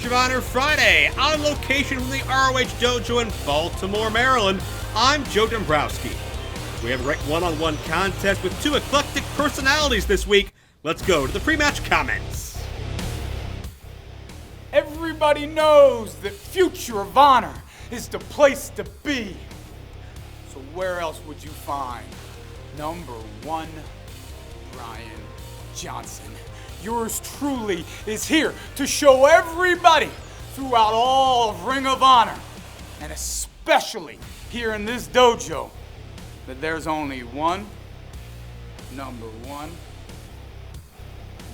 Future of Honor Friday, on location from the ROH Dojo in Baltimore, Maryland. I'm Joe Dombrowski. We have a great one-on-one contest with two eclectic personalities this week. Let's go to the pre-match comments. Everybody knows that Future of Honor is the place to be. So where else would you find number one, Bryan Johnson? Yours truly is here to show everybody throughout all of Ring of Honor, and especially here in this dojo, that there's only one, number one,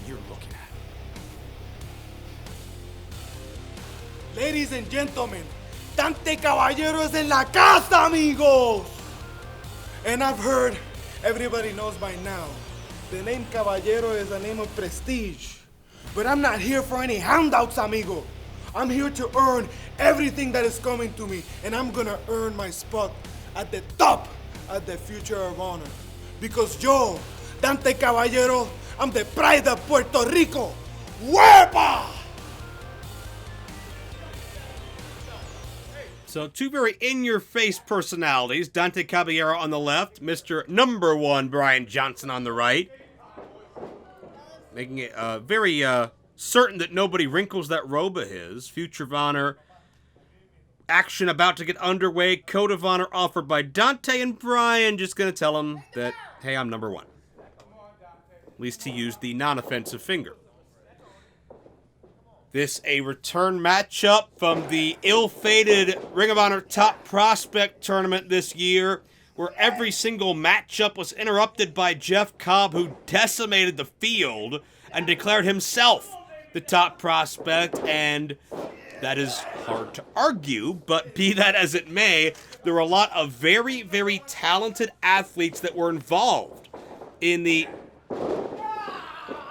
you're looking at. Ladies and gentlemen, Dante Caballero es en la casa, amigos! And I've heard, everybody knows by now, the name Caballero is a name of prestige. But I'm not here for any handouts, amigo. I'm here to earn everything that is coming to me, and I'm gonna earn my spot at the top at the Future of Honor. Because yo, Dante Caballero, I'm the pride of Puerto Rico. ¡Huepa! So two very in-your-face personalities, Dante Caballero on the left, Mr. Number One Bryan Johnson on the right. Making it very certain that nobody wrinkles that robe of his. Future of Honor action about to get underway. Code of Honor offered by Dante, and Bryan just going to tell him that, hey, I'm number one. At least he used the non-offensive finger. This a return matchup from the ill-fated Ring of Honor Top Prospect Tournament this year, where every single matchup was interrupted by Jeff Cobb, who decimated the field and declared himself the top prospect, and that is hard to argue, but be that as it may, there were a lot of very, very talented athletes that were involved in the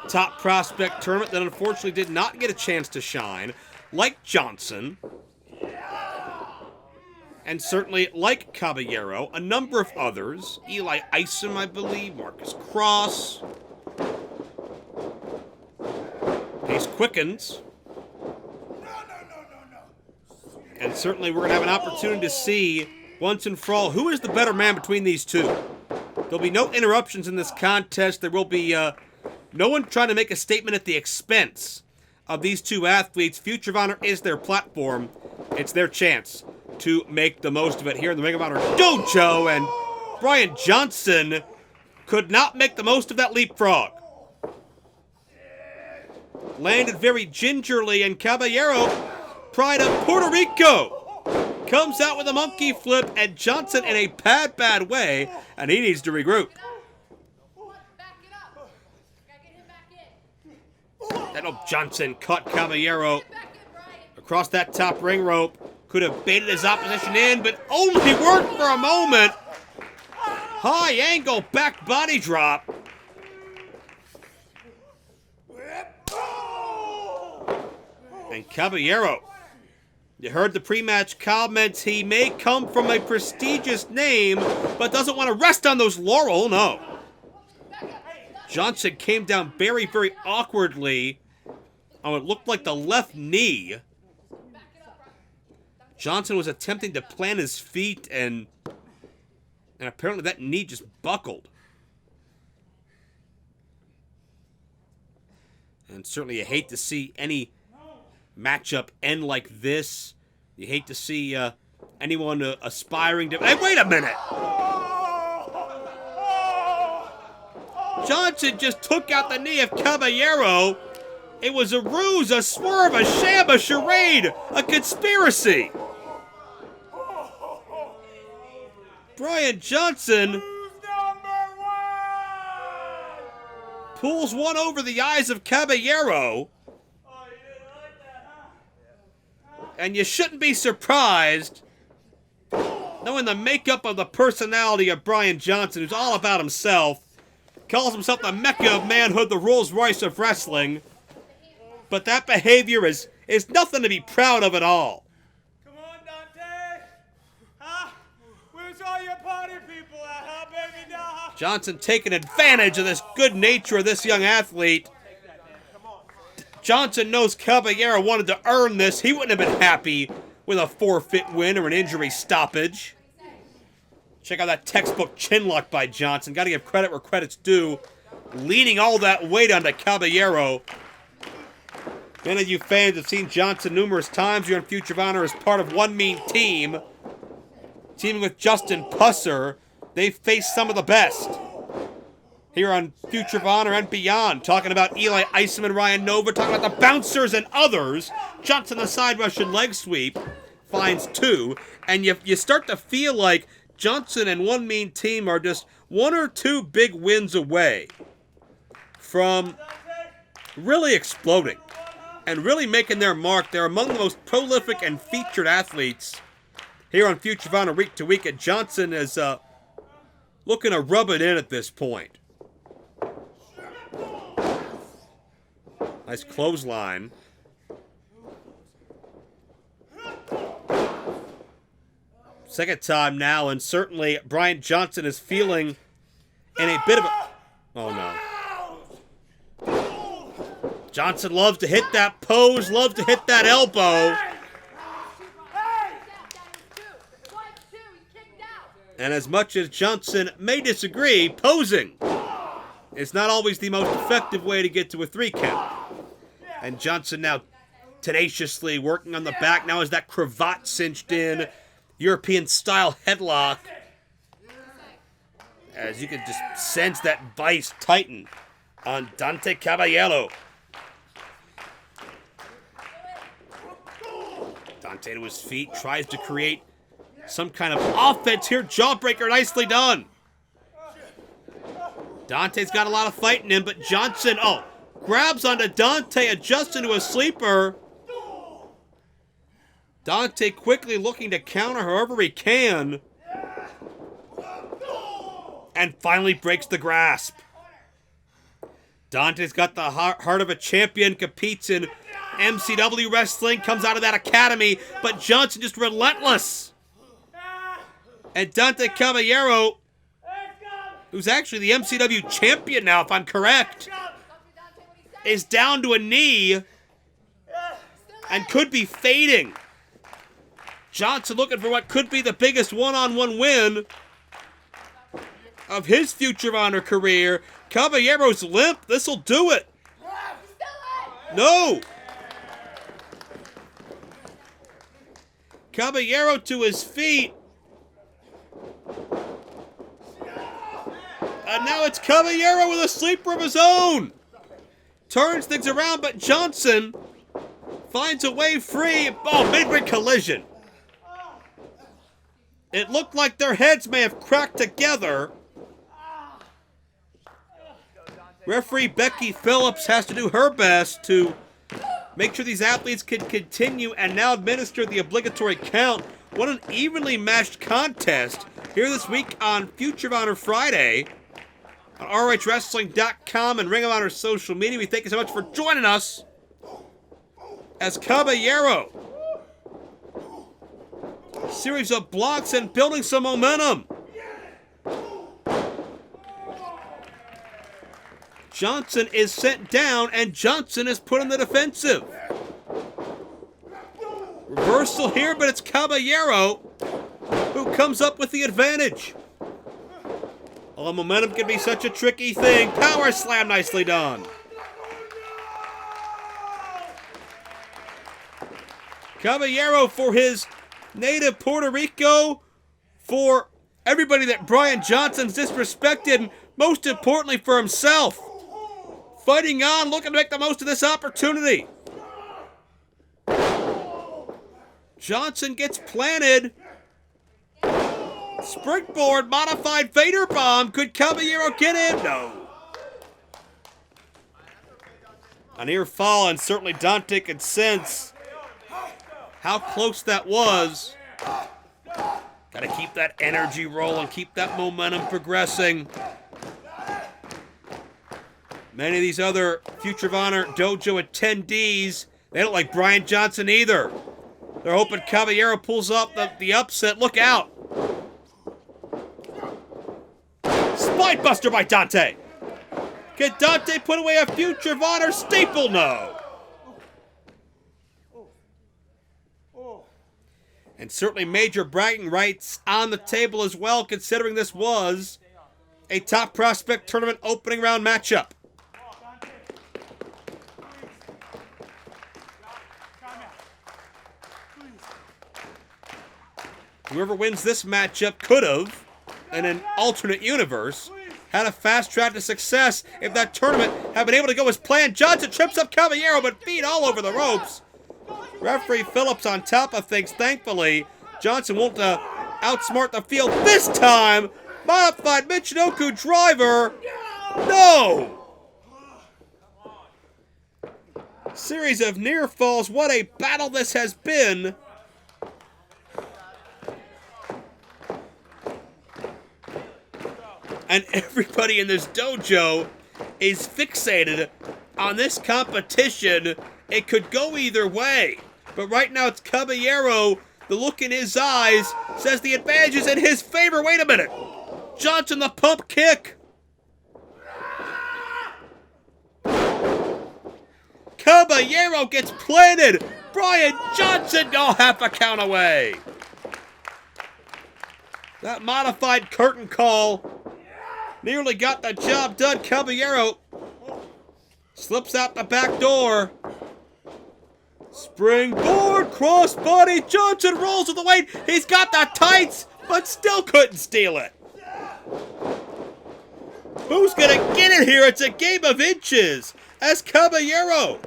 Top Prospect Tournament that unfortunately did not get a chance to shine, like Johnson, and certainly like Caballero, a number of others, Eli Isom, I believe, Marcus Cross, Pace Quickens, and certainly we're going to have an opportunity to see, once and for all, who is the better man between these two. There'll be no interruptions in this contest. There will be no one trying to make a statement at the expense of these two athletes. Future of Honor is their platform. It's their chance to make the most of it here in the Ring of Honor Dojo, and Bryan Johnson could not make the most of that leapfrog. Landed very gingerly, and Caballero, pride of Puerto Rico, comes out with a monkey flip, and Johnson in a bad way, and he needs to regroup. That'll Johnson cut Caballero across that top ring rope. Could have baited his opposition in, but only worked for a moment. High angle back body drop. And Caballero, you heard the pre-match comments. He may come from a prestigious name, but doesn't want to rest on those laurels, no. Johnson came down very, very awkwardly on what looked like the left knee. Johnson was attempting to plant his feet, and apparently that knee just buckled. And certainly you hate to see any matchup end like this. You hate to see anyone aspiring to... Hey, wait a minute! Johnson just took out the knee of Caballero. It was a ruse, a swerve, a sham, a charade, a conspiracy. Bryan Johnson pulls one over the eyes of Caballero. And you shouldn't be surprised, knowing the makeup of the personality of Bryan Johnson, who's all about himself, calls himself the Mecca of manhood, the Rolls Royce of wrestling. But that behavior is nothing to be proud of at all. Come on, Dante. Huh? Where's all your party people at, huh, baby doll? Johnson taking advantage of this good nature of this young athlete. Johnson knows Caballero wanted to earn this. He wouldn't have been happy with a forfeit win or an injury stoppage. Check out that textbook chin lock by Johnson. Got to give credit where credit's due. Leaning all that weight onto Caballero. Many of you fans have seen Johnson numerous times here on Future of Honor as part of One Mean Team. Teaming with Justin Pusser, they've faced some of the best. Here on Future of Honor and beyond, talking about Eli Iceman, Ryan Nova, talking about the bouncers and others. Johnson, the side Russian leg sweep, finds 2. And you start to feel like Johnson and One Mean Team are just 1 or 2 big wins away from really exploding and really making their mark. They're among the most prolific and featured athletes here on Future of Honor week to week. And Johnson is looking to rub it in at this point. Nice clothesline. Second time now, and certainly Bryan Johnson is feeling in a bit of a... Oh, no. Johnson loves to hit that pose, loves to hit that elbow. And as much as Johnson may disagree, posing is not always the most effective way to get to a 3 count. And Johnson now tenaciously working on the back. Now has that cravat cinched in. European-style headlock. As you can just sense that vice tighten on Dante Caballero. Dante to his feet, tries to create some kind of offense here. Jawbreaker, nicely done. Dante's got a lot of fight in him, but Johnson, grabs onto Dante, adjusts into a sleeper. Dante quickly looking to counter however he can. And finally breaks the grasp. Dante's got the heart of a champion, competes in MCW wrestling, comes out of that academy, but Johnson just relentless. And Dante Caballero, who's actually the MCW champion now, if I'm correct, is down to a knee and could be fading. Johnson looking for what could be the biggest one-on-one win of his Future of Honor career. Caballero's limp. This'll do it. No. Caballero to his feet. And now it's Caballero with a sleeper of his own. Turns things around, but Johnson finds a way free. Oh, mid-ring collision. It looked like their heads may have cracked together. Referee Becky Phillips has to do her best to make sure these athletes can continue and now administer the obligatory count. What an evenly matched contest here this week on Future of Honor Friday on ROHWrestling.com and Ring of Honor social media. We thank you so much for joining us as Caballero. Series of blocks and building some momentum. Johnson is sent down, and Johnson is put on the defensive. Reversal here, but it's Caballero who comes up with the advantage. Oh, momentum can be such a tricky thing. Power slam, nicely done. Caballero for his native Puerto Rico, for everybody that Bryan Johnson's disrespected, and most importantly for himself. Fighting on, looking to make the most of this opportunity. Johnson gets planted. Springboard, modified Vader bomb. Could Caballero get in? No. A near fall, and certainly Dante could sense how close that was. Got to keep that energy rolling, keep that momentum progressing. Many of these other Future of Honor Dojo attendees, they don't like Bryan Johnson either. They're hoping Caballero pulls up the upset. Look out. Spinebuster by Dante. Can Dante put away a Future of Honor staple? No. And certainly major bragging rights on the table as well, considering this was a Top Prospect Tournament opening round matchup. Whoever wins this matchup could have, in an alternate universe, had a fast track to success if that tournament had been able to go as planned. Johnson trips up Caballero, but feet all over the ropes. Referee Phillips on top of things. Thankfully, Johnson won't outsmart the field this time. Modified Michinoku driver. No! Series of near falls. What a battle this has been. And everybody in this dojo is fixated on this competition. It could go either way. But right now it's Caballero. The look in his eyes says the advantage is in his favor. Wait a minute. Johnson the pump kick. Caballero gets planted. Bryan Johnson, oh, half a count away. That modified curtain call nearly got the job done. Caballero slips out the back door. Springboard crossbody. Johnson rolls with the weight. He's got the tights, but still couldn't steal it. Who's gonna get it here? It's a game of inches. As Caballero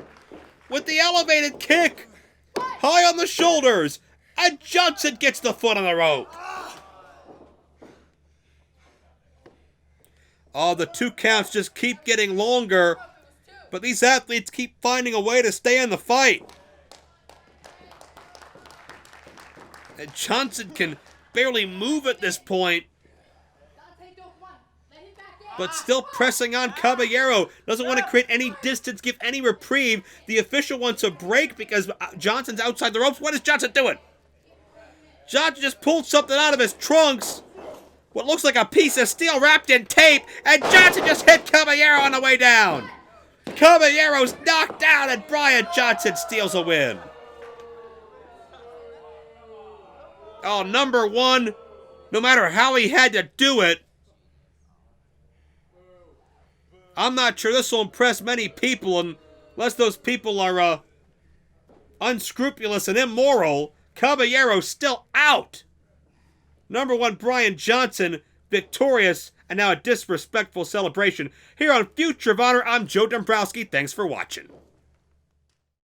with the elevated kick, high on the shoulders, and Johnson gets the foot on the rope. Oh, the 2 counts just keep getting longer, but these athletes keep finding a way to stay in the fight. And Johnson can barely move at this point, but still pressing on Caballero. Doesn't want to create any distance, give any reprieve. The official wants a break because Johnson's outside the ropes. What is Johnson doing? Johnson just pulled something out of his trunks. What looks like a piece of steel wrapped in tape, and Johnson just hit Caballero on the way down. Caballero's knocked out, and Bryan Johnson steals a win. Oh, number one, no matter how he had to do it, I'm not sure this will impress many people unless those people are unscrupulous and immoral. Caballero's still out. Number one, Bryan Johnson, victorious, and now a disrespectful celebration. Here on Future of Honor, I'm Joe Dombrowski. Thanks for watching.